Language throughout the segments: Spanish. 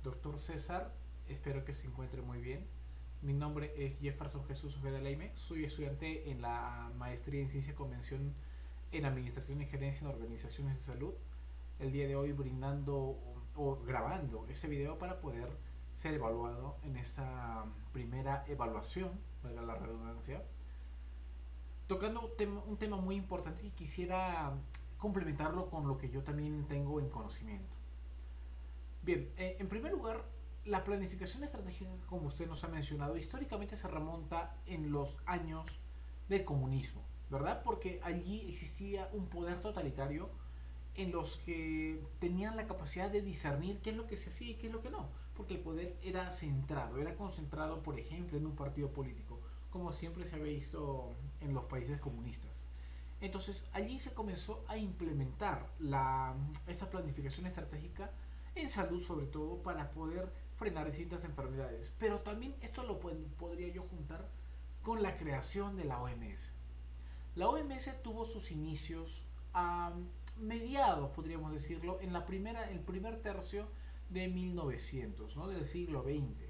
doctor César. Espero que se encuentre muy bien. Mi nombre es Jefferson Jesús Ojeda Leime. Soy estudiante en la maestría en Ciencia Convención en Administración y Gerencia en Organizaciones de Salud. El día de hoy brindando o grabando ese video para poder ser evaluado en esta primera evaluación, valga la redundancia, tocando un tema muy importante y quisiera complementarlo con lo que yo también tengo en conocimiento. Bien, en primer lugar, la planificación estratégica, como usted nos ha mencionado, históricamente se remonta en los años del comunismo, ¿verdad? Porque allí existía un poder totalitario en los que tenían la capacidad de discernir qué es lo que se hacía y qué es lo que no, porque el poder era centrado, era concentrado, por ejemplo, en un partido político, como siempre se había visto en los países comunistas. Entonces allí se comenzó a implementar esta planificación estratégica en salud, sobre todo para poder frenar distintas enfermedades. Pero también esto podría yo juntar con la creación de la OMS. La OMS tuvo sus inicios a mediados, podríamos decirlo, en el primer tercio de 1900, ¿no? Del siglo XX.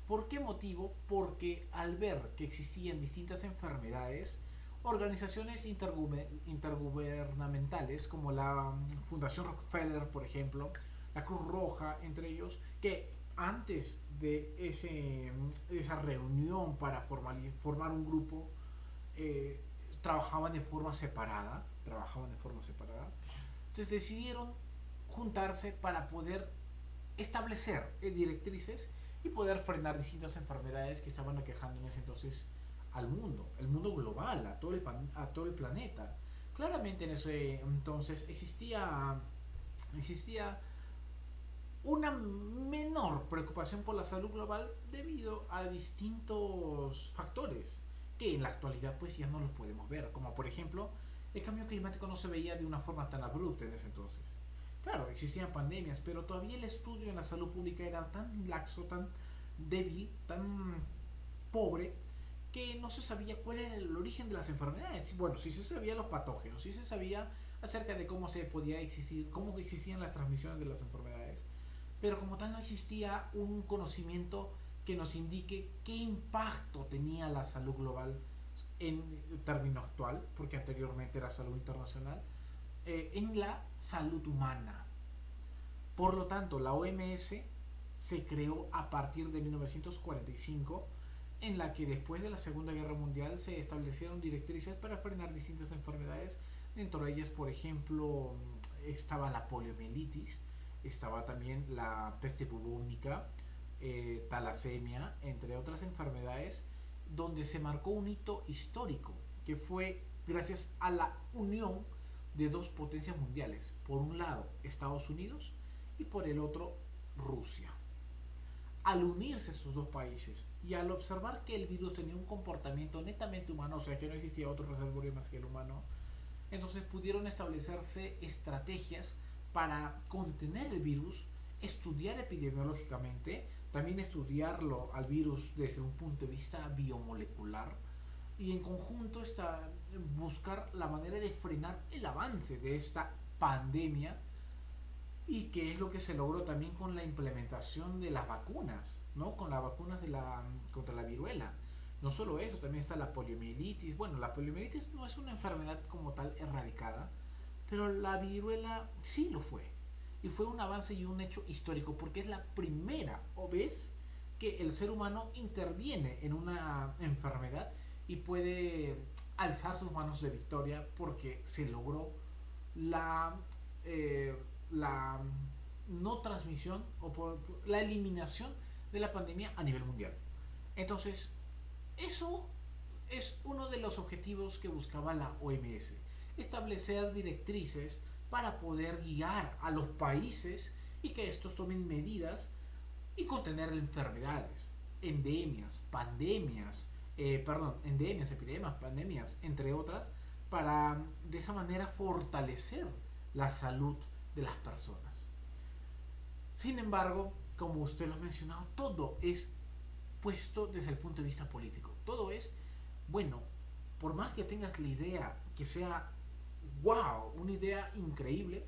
¿Por qué motivo? Porque al ver que existían distintas enfermedades, organizaciones intergubernamentales como la Fundación Rockefeller, por ejemplo, la Cruz Roja, entre ellos, que antes de esa reunión para formar un grupo, eh, trabajaban de forma separada. Entonces decidieron juntarse para poder establecer directrices y poder frenar distintas enfermedades que estaban aquejando en ese entonces el mundo global, a todo el planeta. Claramente en ese entonces existía una menor preocupación por la salud global debido a distintos factores que en la actualidad pues ya no los podemos ver, como por ejemplo el cambio climático no se veía de una forma tan abrupta en ese entonces. Claro, existían pandemias, pero todavía el estudio en la salud pública era tan laxo, tan débil, tan pobre, que no se sabía cuál era el origen de las enfermedades. Bueno, sí se sabía los patógenos, sí se sabía acerca de cómo se podía existir, cómo existían las transmisiones de las enfermedades, pero como tal no existía un conocimiento que nos indique qué impacto tenía la salud global en el término actual, porque anteriormente era salud internacional, en la salud humana. Por lo tanto, la OMS se creó a partir de 1945, en la que después de la Segunda Guerra Mundial se establecieron directrices para frenar distintas enfermedades. Dentro de ellas, por ejemplo, estaba la poliomielitis, estaba también la peste bubónica, talasemia, entre otras enfermedades, donde se marcó un hito histórico, que fue gracias a la unión de dos potencias mundiales. Por un lado, Estados Unidos y por el otro, Rusia. Al unirse esos dos países y al observar que el virus tenía un comportamiento netamente humano, o sea que no existía otro reservorio más que el humano, entonces pudieron establecerse estrategias para contener el virus, estudiar epidemiológicamente, también estudiarlo al virus desde un punto de vista biomolecular y en conjunto buscar la manera de frenar el avance de esta pandemia, y que es lo que se logró también con la implementación de las vacunas, ¿no? Con las vacunas contra la viruela. No solo eso, también está la poliomielitis. Bueno, la poliomielitis no es una enfermedad como tal erradicada, pero la viruela sí lo fue. Y fue un avance y un hecho histórico, porque es la primera vez que el ser humano interviene en una enfermedad y puede alzar sus manos de victoria porque se logró la la no transmisión o por la eliminación de la pandemia a nivel mundial. Entonces, eso es uno de los objetivos que buscaba la OMS, establecer directrices para poder guiar a los países y que estos tomen medidas y contener enfermedades, endemias, epidemias, pandemias, entre otras, para de esa manera fortalecer la salud de las personas. Sin embargo, como usted lo ha mencionado, todo es puesto desde el punto de vista político. Todo es, bueno, por más que tengas la idea que sea, wow, una idea increíble,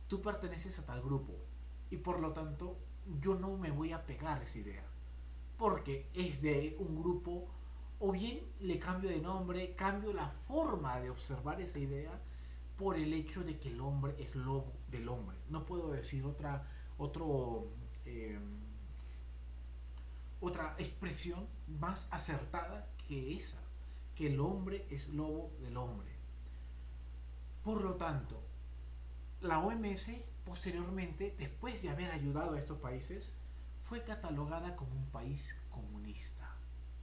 tú perteneces a tal grupo. y por lo tanto yo no me voy a pegar a esa idea porque es de un grupo, o bien le cambio de nombre, cambio la forma de observar esa idea por el hecho de que el hombre es lobo del hombre. No puedo decir otro, eh, otra expresión más acertada que esa, que el hombre es lobo del hombre. Por lo tanto, la OMS posteriormente, después de haber ayudado a estos países, fue catalogada como un país comunista.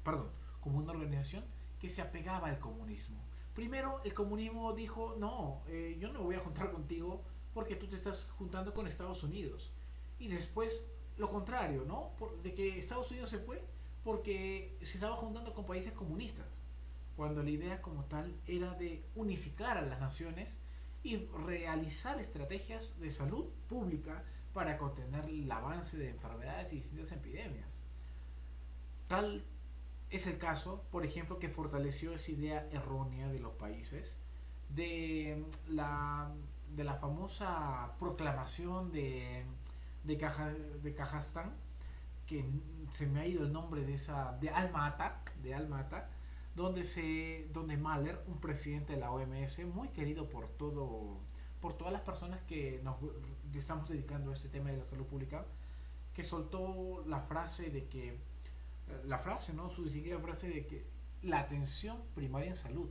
Perdón, como una organización que se apegaba al comunismo. Primero, el comunismo dijo, no, yo no me voy a juntar contigo porque tú te estás juntando con Estados Unidos. Y después, lo contrario, ¿no? De que Estados Unidos se fue porque se estaba juntando con países comunistas. Cuando la idea como tal era de unificar a las naciones y realizar estrategias de salud pública para contener el avance de enfermedades y distintas epidemias. Tal es el caso, por ejemplo, que fortaleció esa idea errónea de los países de de la famosa proclamación de Kazajstán, que se me ha ido el nombre de esa, de Alma-Ata, donde Mahler, un presidente de la OMS, muy querido por todas las personas que nos estamos dedicando a este tema de la salud pública, que soltó la frase de que, ¿no? Su distinguida frase de que la atención primaria en salud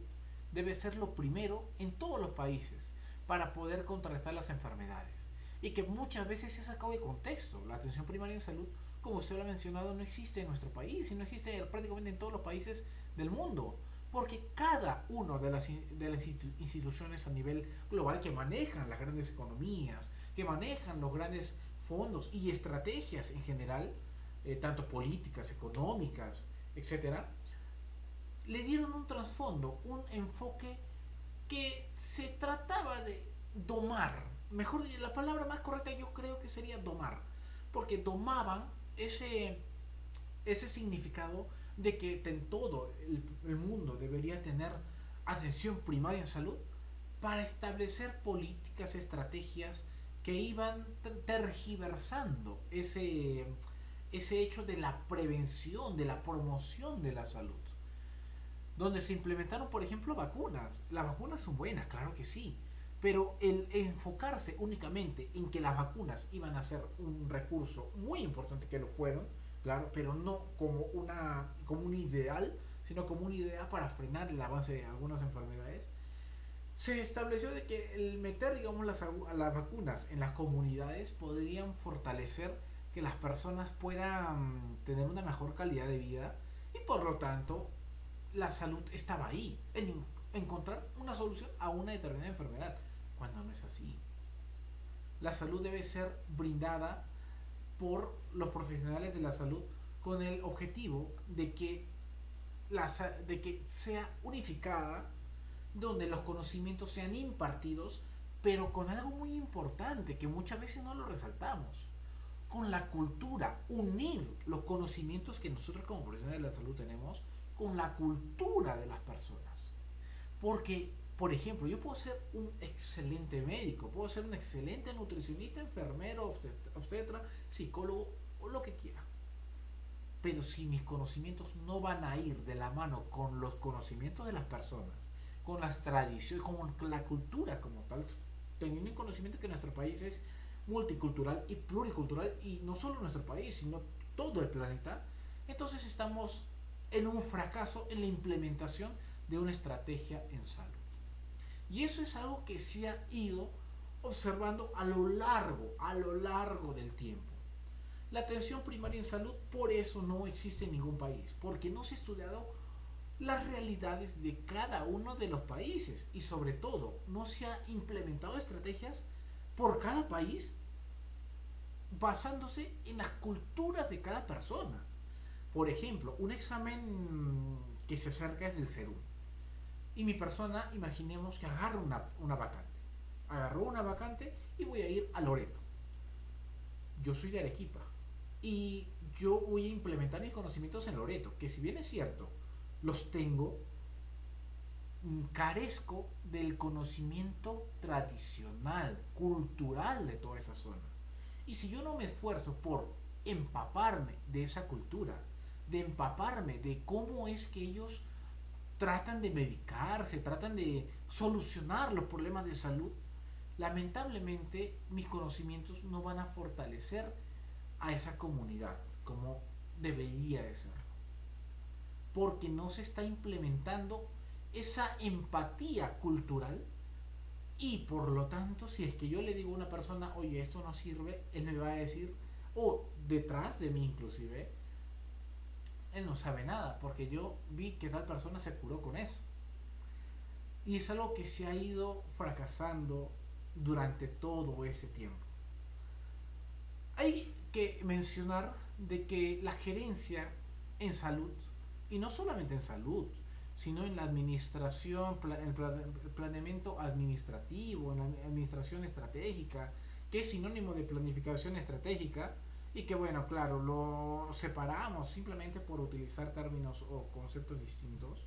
debe ser lo primero en todos los países para poder contrarrestar las enfermedades. Y que muchas veces se ha sacado de contexto. La atención primaria en salud, como usted lo ha mencionado, no existe en nuestro país y no existe prácticamente en todos los países del mundo. Porque cada una de las instituciones a nivel global que manejan las grandes economías, que manejan los grandes fondos y estrategias en general, tanto políticas, económicas, etcétera, le dieron un trasfondo, un enfoque que se trataba de domar. Mejor, la palabra más correcta yo creo que sería domar, porque domaban ese significado de que en todo el mundo debería tener atención primaria en salud para establecer políticas, estrategias que iban tergiversando ese hecho de la prevención, de la promoción de la salud. Donde se implementaron, por ejemplo, vacunas. Las vacunas son buenas, claro que sí. Pero el enfocarse únicamente en que las vacunas iban a ser un recurso muy importante, que lo fueron, claro, pero no como un ideal, sino como una idea para frenar el avance de algunas enfermedades, se estableció de que el meter, digamos, las vacunas en las comunidades podrían fortalecer que las personas puedan tener una mejor calidad de vida y por lo tanto la salud estaba ahí, en encontrar una solución a una determinada enfermedad, cuando no es así. La salud debe ser brindada por los profesionales de la salud con el objetivo de que sea unificada, donde los conocimientos sean impartidos, pero con algo muy importante que muchas veces no lo resaltamos, con la cultura, unir los conocimientos que nosotros como profesionales de la salud tenemos con la cultura de las personas. Porque, por ejemplo, yo puedo ser un excelente médico, puedo ser un excelente nutricionista, enfermero, obstetra, psicólogo o lo que quiera. Pero si mis conocimientos no van a ir de la mano con los conocimientos de las personas, con las tradiciones, con la cultura como tal, teniendo en conocimiento que nuestro país es multicultural y pluricultural, y no solo nuestro país, sino todo el planeta, entonces estamos en un fracaso en la implementación de una estrategia en salud. Y eso es algo que se ha ido observando a lo largo del tiempo. La atención primaria en salud por eso no existe en ningún país, porque no se ha estudiado las realidades de cada uno de los países y sobre todo no se ha implementado estrategias por cada país basándose en las culturas de cada persona. Por ejemplo, un examen que se acerca es del Serum. Y mi persona, imaginemos que agarra una vacante. Agarró una vacante y voy a ir a Loreto. Yo soy de Arequipa. Y yo voy a implementar mis conocimientos en Loreto, que si bien es cierto, los tengo, carezco del conocimiento tradicional, cultural de toda esa zona. Y si yo no me esfuerzo por empaparme de esa cultura, de empaparme de cómo es que ellos tratan de medicarse, tratan de solucionar los problemas de salud, lamentablemente mis conocimientos no van a fortalecer a esa comunidad como debería de ser. Porque no se está implementando esa empatía cultural y por lo tanto, si es que yo le digo a una persona, oye, esto no sirve, él me va a decir, o detrás de mí inclusive, él no sabe nada, porque yo vi que tal persona se curó con eso. Y es algo que se ha ido fracasando durante todo ese tiempo. Hay que mencionar de que la gerencia en salud, y no solamente en salud, sino en la administración, el planeamiento administrativo, en la administración estratégica, que es sinónimo de planificación estratégica, y que bueno, claro, lo separamos simplemente por utilizar términos o conceptos distintos,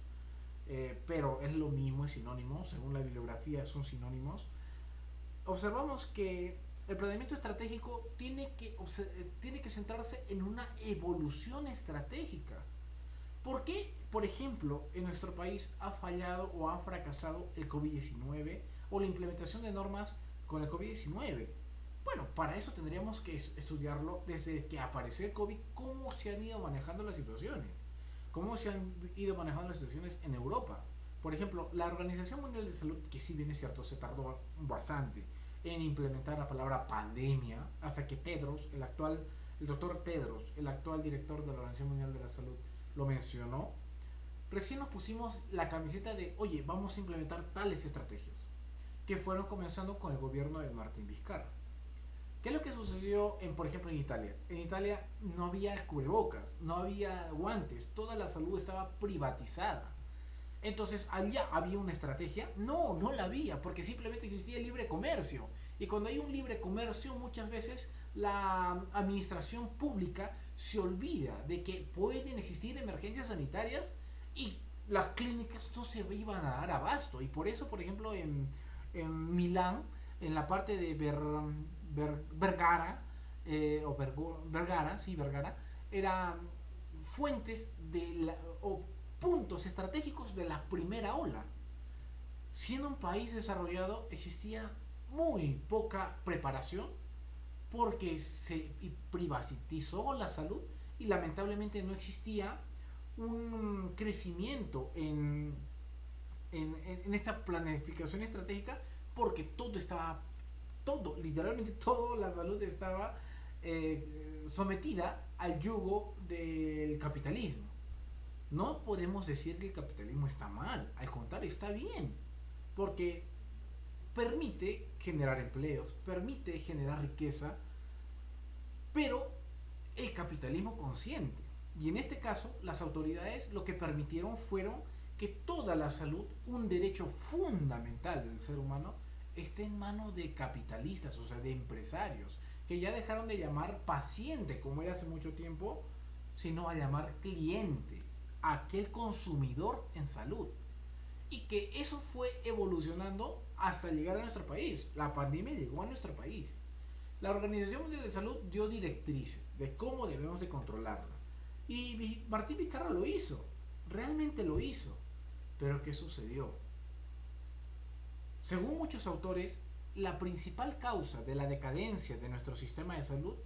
pero es lo mismo, es sinónimo, según la bibliografía son sinónimos. Observamos que el planeamiento estratégico tiene que centrarse en una evolución estratégica. ¿Por qué, por ejemplo, en nuestro país ha fallado o ha fracasado el COVID-19 o la implementación de normas con el COVID-19? Bueno, para eso tendríamos que estudiarlo desde que apareció el COVID, cómo se han ido manejando las situaciones, cómo se han ido manejando las situaciones en Europa. Por ejemplo, la Organización Mundial de Salud, que si bien es cierto, se tardó bastante en implementar la palabra pandemia, hasta que el doctor Tedros, el actual director de la Organización Mundial de la Salud, lo mencionó, recién nos pusimos la camiseta de, oye, vamos a implementar tales estrategias, que fueron comenzando con el gobierno de Martín Vizcarra. ¿Qué es lo que sucedió, por ejemplo, en Italia? En Italia no había cubrebocas, no había guantes, toda la salud estaba privatizada. Entonces, ¿allá había una estrategia? No, no la había, porque simplemente existía el libre comercio. Y cuando hay un libre comercio, muchas veces la administración pública se olvida de que pueden existir emergencias sanitarias y las clínicas no se iban a dar abasto. Y por eso, por ejemplo, en Milán, en la parte de Vergara, Vergara, sí, Vergara, eran fuentes o puntos estratégicos de la primera ola. Siendo un país desarrollado, existía muy poca preparación porque se privatizó la salud y lamentablemente no existía un crecimiento en esta planificación estratégica porque literalmente toda la salud estaba sometida al yugo del capitalismo. No podemos decir que el capitalismo está mal, al contrario, está bien, porque permite generar empleos, permite generar riqueza, pero el capitalismo consciente. Y en este caso, las autoridades lo que permitieron fueron que toda la salud, un derecho fundamental del ser humano, esté en manos de capitalistas, o sea, de empresarios, que ya dejaron de llamar paciente, como era hace mucho tiempo, sino a llamar cliente, aquel consumidor en salud. Y que eso fue evolucionando hasta llegar a nuestro país. La pandemia llegó a nuestro país. La Organización Mundial de Salud dio directrices de cómo debemos de controlarla. Y Martín Vizcarra lo hizo. Realmente lo hizo. Pero ¿qué sucedió? Según muchos autores, la principal causa de la decadencia de nuestro sistema de salud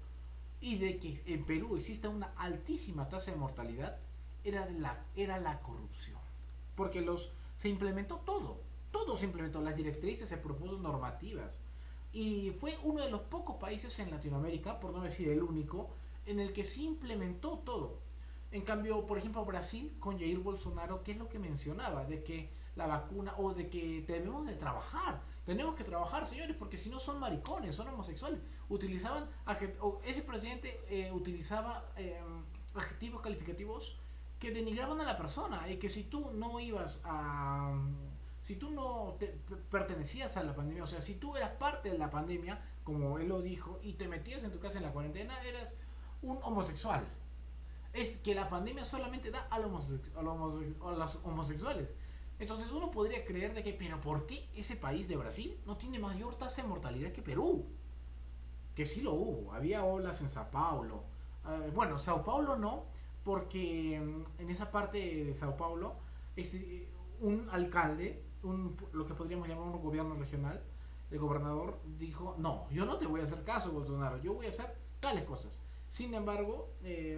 y de que en Perú exista una altísima tasa de mortalidad era la corrupción. Porque se implementó todo se implementó, las directrices, se propuso normativas. Y fue uno de los pocos países en Latinoamérica, por no decir el único, en el que se implementó todo. En cambio, por ejemplo, Brasil con Jair Bolsonaro, ¿qué es lo que mencionaba? De que la vacuna, o de que debemos de trabajar. Tenemos que trabajar, señores, porque si no son maricones, son homosexuales. Ese presidente utilizaba adjetivos calificativos que denigraban a la persona y que si tú no ibas a... Si tú no pertenecías a la pandemia, o sea, si tú eras parte de la pandemia, como él lo dijo, y te metías en tu casa en la cuarentena, eras un homosexual. Es que la pandemia solamente da a los homosexuales. Entonces uno podría creer de que, pero ¿por qué ese país de Brasil no tiene mayor tasa de mortalidad que Perú? que sí lo hubo. Había olas en Sao Paulo. Bueno, Sao Paulo no, porque en esa parte de Sao Paulo es un alcalde, lo que podríamos llamar un gobierno regional, el gobernador dijo, no, yo no te voy a hacer caso, Bolsonaro, yo voy a hacer tales cosas. Sin embargo,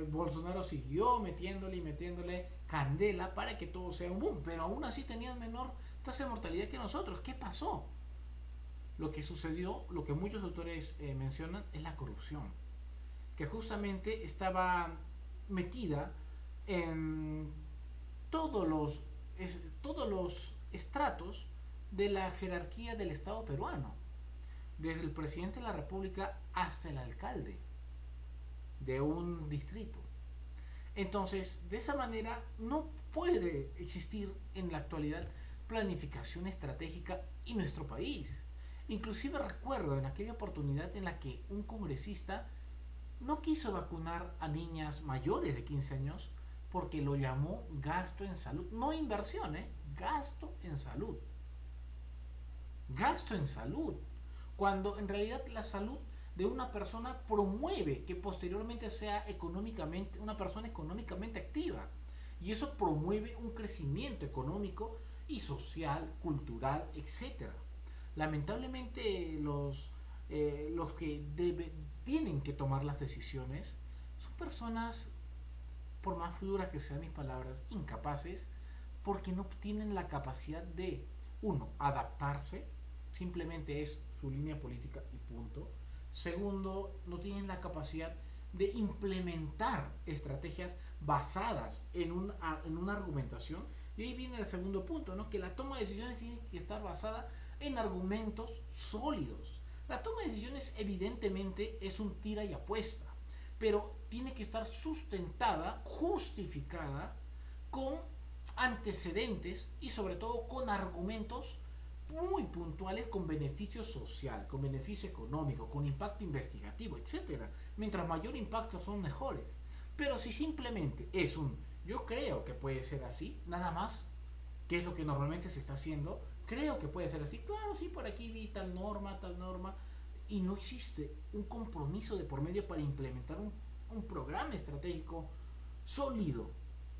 Bolsonaro siguió metiéndole y metiéndole candela para que todo sea un boom, pero aún así tenían menor tasa de mortalidad que nosotros. ¿Qué pasó? Lo que sucedió, lo que muchos autores mencionan, es la corrupción, que justamente estaba metida en todos los, todos los estratos de la jerarquía del Estado peruano, desde el presidente de la República hasta el alcalde de un distrito. Entonces, de esa manera no puede existir en la actualidad planificación estratégica en nuestro país. Inclusive recuerdo en aquella oportunidad en la que un congresista no quiso vacunar a niñas mayores de 15 años porque lo llamó gasto en salud. No inversión, gasto en salud. Gasto en salud. Cuando en realidad la salud de una persona promueve que posteriormente sea económicamente una persona económicamente activa. Y eso promueve un crecimiento económico y social, cultural, etcétera. Lamentablemente los que tienen que tomar las decisiones son personas, por más duras que sean mis palabras, incapaces, porque no tienen la capacidad de, uno, adaptarse, simplemente es su línea política y punto. Segundo, no tienen la capacidad de implementar estrategias basadas en una argumentación. Y ahí viene el segundo punto, ¿no? Que la toma de decisiones tiene que estar basada en argumentos sólidos. La toma de decisiones evidentemente es un tira y apuesta, pero tiene que estar sustentada, justificada, con antecedentes y sobre todo con argumentos muy puntuales, con beneficio social, con beneficio económico, con impacto investigativo, etcétera. Mientras mayor impacto son mejores. Pero si simplemente es un yo creo que puede ser así, nada más, que es lo que normalmente se está haciendo, creo que puede ser así, claro, sí, por aquí vi tal norma, y no existe un compromiso de por medio para implementar un programa estratégico sólido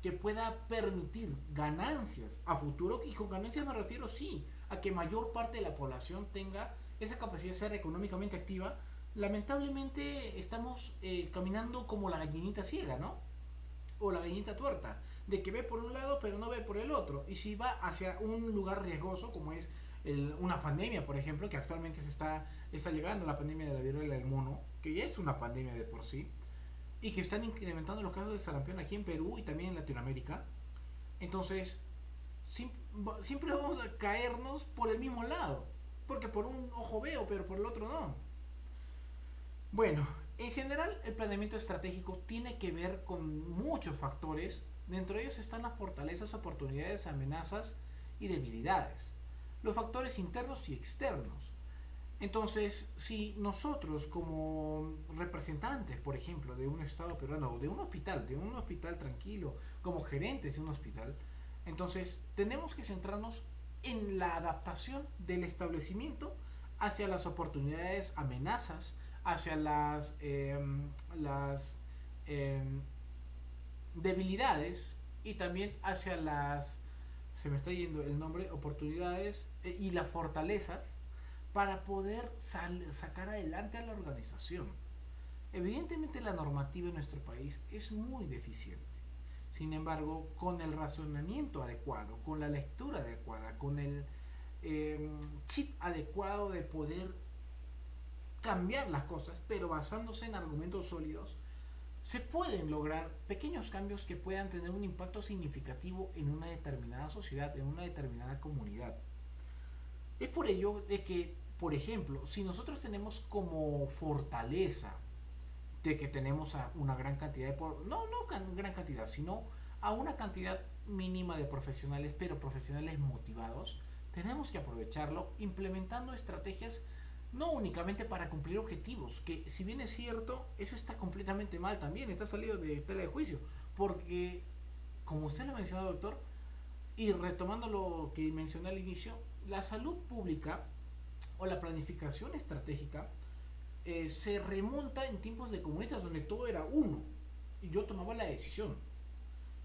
que pueda permitir ganancias a futuro. Y con ganancias me refiero, sí, a que mayor parte de la población tenga esa capacidad de ser económicamente activa. Lamentablemente estamos caminando como la gallinita ciega, ¿no? O la gallinita tuerta, de que ve por un lado pero no ve por el otro. Y si va hacia un lugar riesgoso como es una pandemia, por ejemplo, que actualmente está llegando, la pandemia de la viruela del mono, que ya es una pandemia de por sí, y que están incrementando los casos de sarampión aquí en Perú y también en Latinoamérica. Entonces, siempre vamos a caernos por el mismo lado, porque por un ojo veo, pero por el otro no. Bueno, en general el planeamiento estratégico tiene que ver con muchos factores. Dentro de ellos están las fortalezas, oportunidades, amenazas y debilidades. Los factores internos y externos. Entonces, si nosotros como representantes, por ejemplo, de un Estado peruano o de un hospital tranquilo, como gerentes de un hospital, entonces tenemos que centrarnos en la adaptación del establecimiento hacia las oportunidades, amenazas, hacia las eh, debilidades y también hacia se me está yendo el nombre, oportunidades y las fortalezas para poder sacar adelante a la organización. Evidentemente la normativa en nuestro país es muy deficiente. Sin embargo, con el razonamiento adecuado, con la lectura adecuada, con el chip adecuado de poder cambiar las cosas, pero basándose en argumentos sólidos, se pueden lograr pequeños cambios que puedan tener un impacto significativo en una determinada sociedad, en una determinada comunidad. Es por ello de que, por ejemplo, si nosotros tenemos como fortaleza de que tenemos a una gran cantidad de no gran cantidad, sino a una cantidad mínima de profesionales, pero profesionales motivados, tenemos que aprovecharlo implementando estrategias no únicamente para cumplir objetivos, que si bien es cierto, eso está completamente mal también, está salido de tela de juicio, porque como usted lo mencionó, doctor, y retomando lo que mencioné al inicio, la salud pública o la planificación estratégica se remonta en tiempos de comunistas donde todo era uno y yo tomaba la decisión.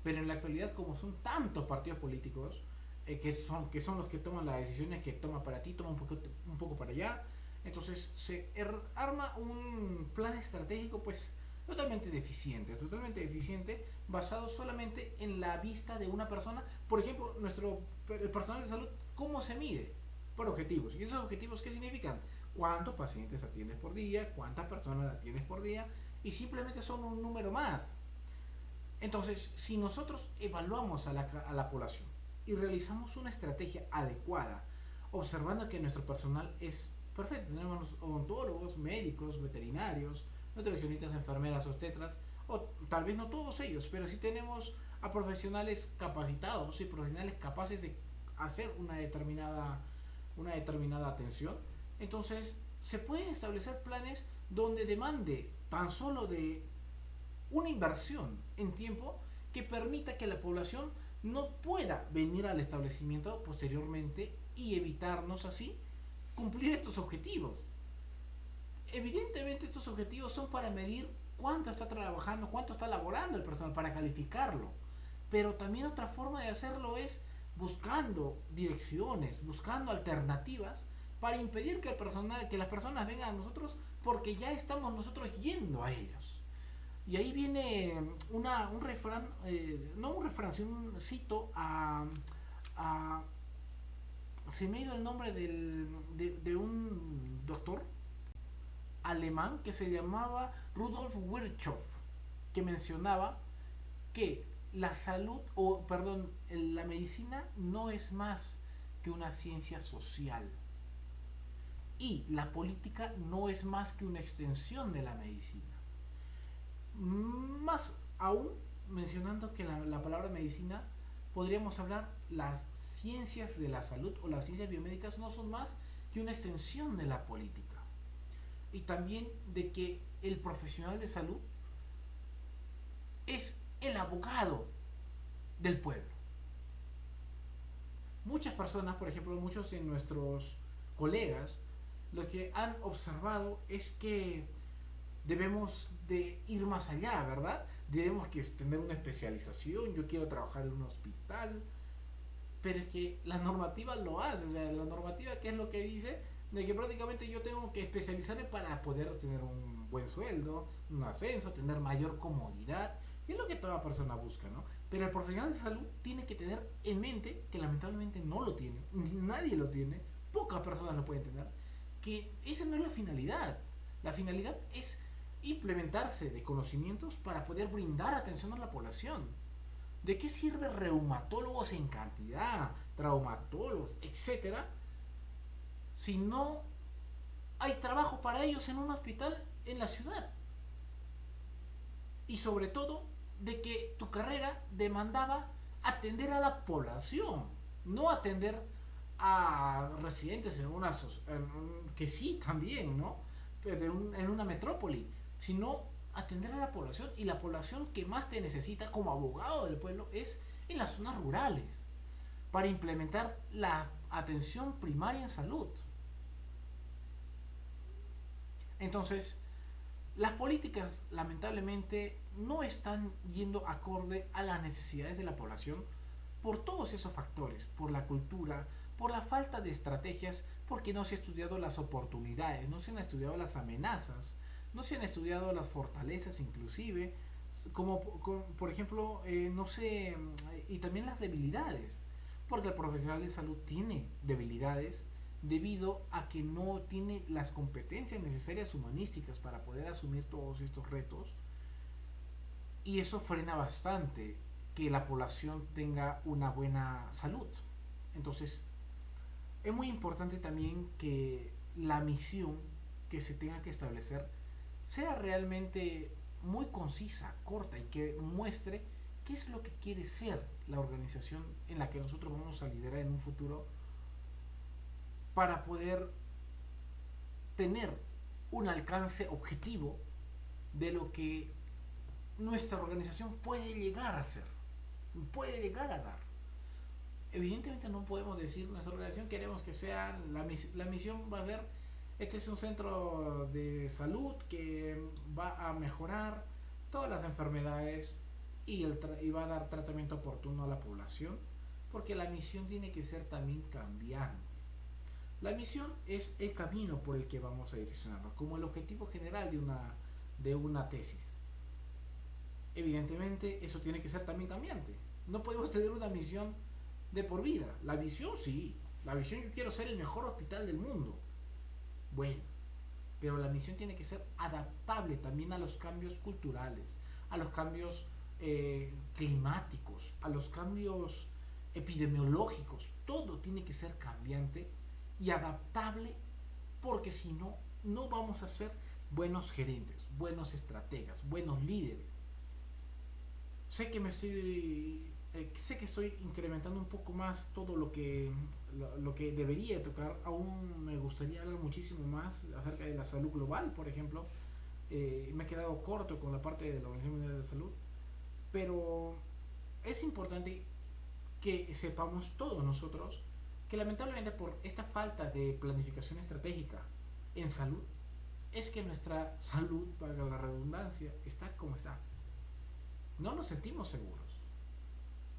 Pero en la actualidad, como son tantos partidos políticos que son los que toman las decisiones, que toma para ti, toma un poco para allá, entonces se arma un plan estratégico pues totalmente deficiente, basado solamente en la vista de una persona. Por ejemplo, el personal de salud, ¿cómo se mide? Por objetivos. ¿Y esos objetivos qué significan? ¿Cuántos pacientes atiendes por día? ¿Cuántas personas atiendes por día? Y simplemente son un número más. Entonces, si nosotros evaluamos a la población y realizamos una estrategia adecuada, observando que nuestro personal es perfecto, tenemos odontólogos, médicos, veterinarios, nutricionistas, enfermeras, obstetras, o tal vez no todos ellos, pero sí tenemos a profesionales capacitados y profesionales capaces de hacer una determinada atención. Entonces, se pueden establecer planes donde demande tan solo de una inversión en tiempo que permita que la población no pueda venir al establecimiento posteriormente y evitarnos así cumplir estos objetivos. Evidentemente estos objetivos son para medir cuánto está trabajando, cuánto está laborando el personal, para calificarlo. Pero también otra forma de hacerlo es buscando direcciones, buscando alternativas para impedir que las personas vengan a nosotros, porque ya estamos nosotros yendo a ellos. Y ahí viene un refrán, no un refrán, sino un cito a se me ha ido el nombre de un doctor alemán que se llamaba Rudolf Virchow, que mencionaba que la salud, o perdón, la medicina no es más que una ciencia social y la política no es más que una extensión de la medicina. Más aún, mencionando que la palabra medicina, podríamos hablar las ciencias de la salud o las ciencias biomédicas no son más que una extensión de la política. Y también de que el profesional de salud es el abogado del pueblo. Muchas personas, por ejemplo, muchos de nuestros colegas, lo que han observado es que debemos de ir más allá, ¿verdad? Debemos que tener una especialización. Yo quiero trabajar en un hospital, pero es que la normativa lo hace. O sea, la normativa, ¿qué es lo que dice? De que prácticamente yo tengo que especializarme para poder tener un buen sueldo, un ascenso, tener mayor comodidad, que es lo que toda persona busca, ¿no? Pero el profesional de salud tiene que tener en mente, que lamentablemente no lo tiene, nadie lo tiene, pocas personas lo pueden tener, que esa no es la finalidad. La finalidad es implementarse de conocimientos para poder brindar atención a la población. ¿De qué sirve reumatólogos en cantidad, traumatólogos, etcétera, si no hay trabajo para ellos en un hospital en la ciudad? Y sobre todo, de que tu carrera demandaba atender a la población, no atender a residentes que sí también, ¿no? Pero en una metrópoli, sino atender a la población, y la población que más te necesita como abogado del pueblo es en las zonas rurales, para implementar la atención primaria en salud. Entonces, las políticas lamentablemente no están yendo acorde a las necesidades de la población por todos esos factores, por la cultura, por la falta de estrategias, porque no se han estudiado las oportunidades, no se han estudiado las amenazas, no se han estudiado las fortalezas inclusive, como por ejemplo, no sé, y también las debilidades, porque el profesional de salud tiene debilidades debido a que no tiene las competencias necesarias humanísticas para poder asumir todos estos retos, y eso frena bastante que la población tenga una buena salud. Entonces, es muy importante también que la misión que se tenga que establecer sea realmente muy concisa, corta, y que muestre qué es lo que quiere ser la organización en la que nosotros vamos a liderar en un futuro, para poder tener un alcance objetivo de lo que nuestra organización puede llegar a ser, puede llegar a dar. Evidentemente no podemos decir nuestra organización queremos que sea, la misión va a ser Este es un centro de salud que va a mejorar todas las enfermedades y va a dar tratamiento oportuno a la población, porque la misión tiene que ser también cambiante. La misión es el camino por el que vamos a direccionarnos, como el objetivo general de una tesis. Evidentemente, eso tiene que ser también cambiante. No podemos tener una misión de por vida. La visión sí. La visión, yo quiero ser el mejor hospital del mundo. Bueno, pero la misión tiene que ser adaptable también a los cambios culturales, a los cambios climáticos, a los cambios epidemiológicos. Todo tiene que ser cambiante y adaptable, porque si no, no vamos a ser buenos gerentes, buenos estrategas, buenos líderes. Sé que estoy incrementando un poco más todo lo que debería tocar. Aún me gustaría hablar muchísimo más acerca de la salud global, por ejemplo. Me he quedado corto con la parte de la Organización Mundial de la Salud, pero es importante que sepamos todos nosotros que lamentablemente por esta falta de planificación estratégica en salud es que nuestra salud, valga la redundancia, está como está. No nos sentimos seguros.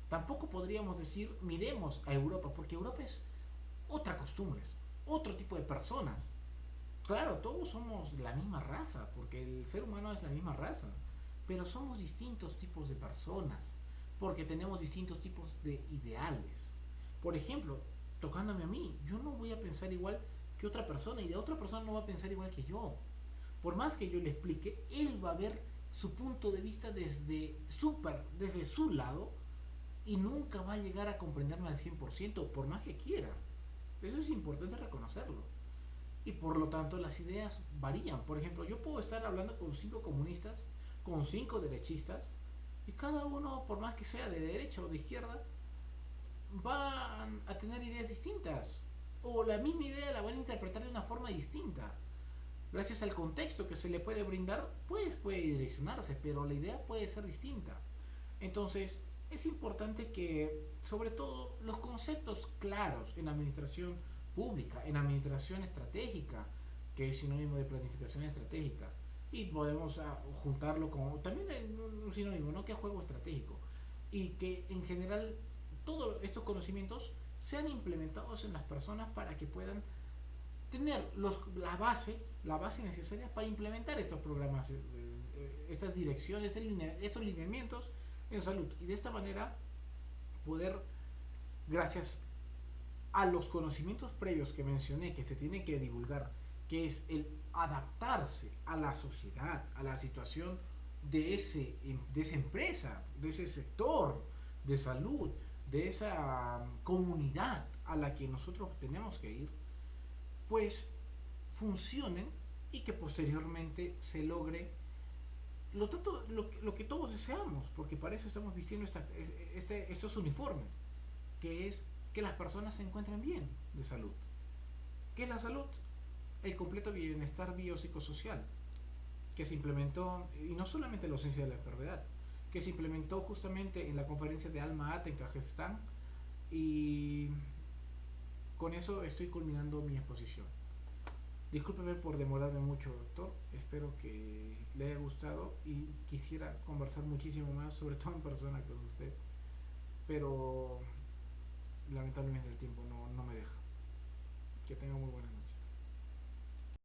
Tampoco podríamos decir miremos a Europa, porque Europa es otra costumbres, otro tipo de personas. Claro, todos somos la misma raza, porque el ser humano es la misma raza, pero somos distintos tipos de personas, porque tenemos distintos tipos de ideales. Por ejemplo, tocándome a mí, yo no voy a pensar igual que otra persona y la otra persona no va a pensar igual que yo. Por más que yo le explique, él va a ver su punto de vista desde su lado y nunca va a llegar a comprenderme al 100% por más que quiera. Eso es importante reconocerlo. Y por lo tanto las ideas varían. Por ejemplo, yo puedo estar hablando con 5 comunistas, con 5 derechistas, y cada uno, por más que sea de derecha o de izquierda, va a tener ideas distintas. O la misma idea la van a interpretar de una forma distinta. Gracias al contexto que se le puede brindar, pues puede direccionarse, pero la idea puede ser distinta. Entonces, es importante que, sobre todo, los conceptos claros en administración pública, en administración estratégica, que es sinónimo de planificación estratégica, y podemos juntarlo con también un sinónimo, ¿no? Que es juego estratégico, y que en general todos estos conocimientos sean implementados en las personas para que puedan tener la base necesaria para implementar estos programas, estas direcciones, estos lineamientos en salud. Y de esta manera poder, gracias a los conocimientos previos que mencioné, que se tienen que divulgar, que es el adaptarse a la sociedad, a la situación de esa empresa, de ese sector de salud, de esa comunidad a la que nosotros tenemos que ir, pues funcionen y que posteriormente se logre lo que todos deseamos, porque para eso estamos vistiendo estos uniformes, que es que las personas se encuentren bien de salud. ¿Qué es la salud? El completo bienestar biopsicosocial, que se implementó, y no solamente la ausencia de la enfermedad, que se implementó justamente en la conferencia de Alma-Ata en Kazajstán, y con eso estoy culminando mi exposición. Discúlpeme por demorarme mucho, doctor. Espero que le haya gustado y quisiera conversar muchísimo más, sobre todo en persona con usted. Pero lamentablemente el tiempo no me deja. Que tenga muy buena noche.